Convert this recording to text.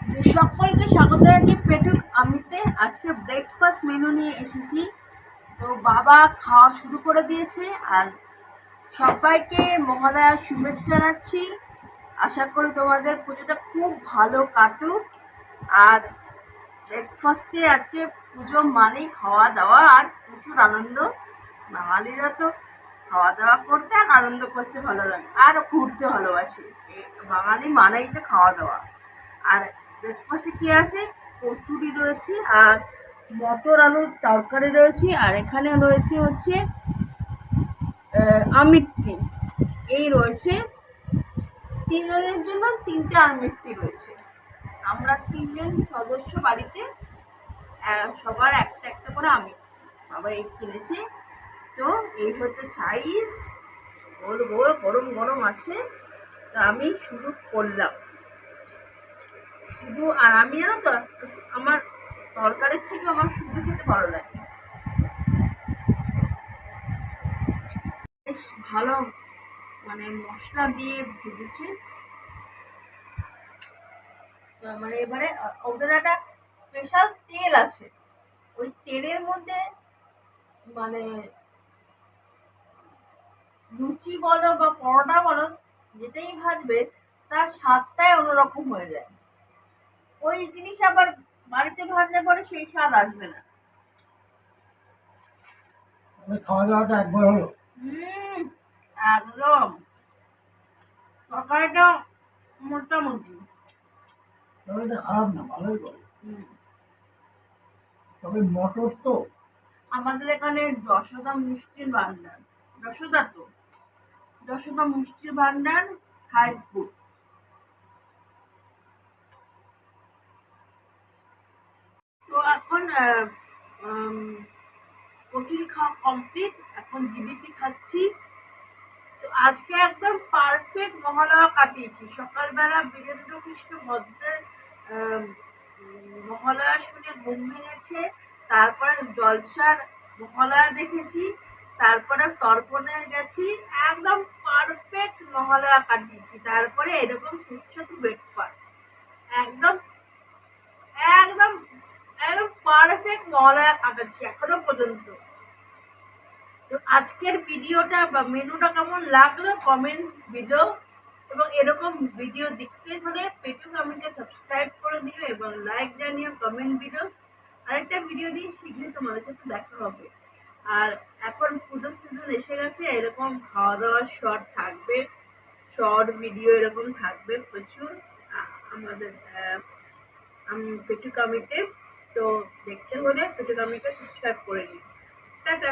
সকলকে স্বাগত জানাচ্ছি পেটুক আমিতে। আজকে ব্রেকফাস্ট মেনু নিয়ে এসেছি। তো বাবা খাওয়া শুরু করে দিয়েছে, আর সবাইকে মহালয়ার শুভেচ্ছা জানাচ্ছি। আশা করি তোমাদের পুজোটা খুব ভালো কাটুক। আর ব্রেকফাস্টে আজকে পুজো মানেই খাওয়া দাওয়া আর প্রচুর আনন্দ। বাঙালিরা তো খাওয়া দাওয়া করতে আর আনন্দ করতে ভালো লাগে, আর ঘুরতে ভালোবাসে। বাঙালি মানেই তো খাওয়া দাওয়া। আর ব্রেকফাস্টে কি আছে? কচুরি রয়েছে, আর মটর আলুর তরকারি রয়েছে, আর এখানে রয়েছে হচ্ছে আমিত্তি। এই রয়েছে, তিনজনের জন্য তিনটে আমিত্তি রয়েছে। আমরা তিনজন সদস্য বাড়িতে, সবার একটা একটা করে আমিত্তি বাবা এই কিনেছে। তো এই হচ্ছে সাইজ, গোল গোল গরম গরম আছে। তো আমি শুরু করলাম শুধু। আর আমি জানো তো, আমার তরকারির থেকে আমার শুধু খেতে ভালো লাগে। বেশ ভালো, মানে মশলা দিয়ে ভেজেছে। মানে এবারে ওদের একটা স্পেশাল তেল আছে, ওই তেলের মধ্যে মানে লুচি বলো বা পরোটা বলো, যেটাই ভাজবে তার স্বাদটাই অন্যরকম হয়ে যায়। ওই জিনিস আবার বাড়িতে ভাজলে পরে সেই স্বাদ আসবে না। খাওয়া দাওয়াটা একবার হলো। একদম। তরকারিটা মোটামুটি, তরকারিটা খারাপ না, ভালোই করে। তবে মটর তো আমাদের এখানে যশোদা মিষ্টির ভান্ডার, যশোদা তো যশোদা মিষ্টির ভান্ডার, হাইপুর। তো এখন কচুরি খাওয়া কমপ্লিট, এখন জিলিপি খাচ্ছি। তো আজকে একদম পারফেক্ট মহালয়া কাটিয়েছি। সকালবেলা বীরেন্দ্র কৃষ্ণ ভদ্রের মহালয়া শুনে ঘুম ভেঙেছে, তারপরে জলসার মহালয়া দেখেছি, তারপরে তর্পণে গেছি। একদম পারফেক্ট মহালয়া কাটিয়েছি। তারপরে এরকম সুস্বাদু ব্রেকফাস্ট, একদম একদম একদম পারফেক্ট মহালয়া কাটাচ্ছি এখনো পর্যন্ত। তো আজকের ভিডিওটা বা মেনুটা কেমন লাগলো কমেন্ট ভিডিও, এবং এরকম ভিডিও দেখতে হলে পেটুক আমিকে সাবস্ক্রাইব করে দিও এবং লাইক জানিও, কমেন্ট ভিডিও। আরেকটা ভিডিও দিয়ে শীঘ্রই তোমাদের সাথে দেখা হবে। আর এখন পুজোর সিজন এসে গেছে, এরকম খাওয়া দাওয়ার শর্ট থাকবে, শর্ট ভিডিও এরকম থাকবে প্রচুর আমাদের পেটুক আমিতে। তো দেখতে হলে পেটুক আমিকে সাবস্ক্রাইব করে নিও। টাটা।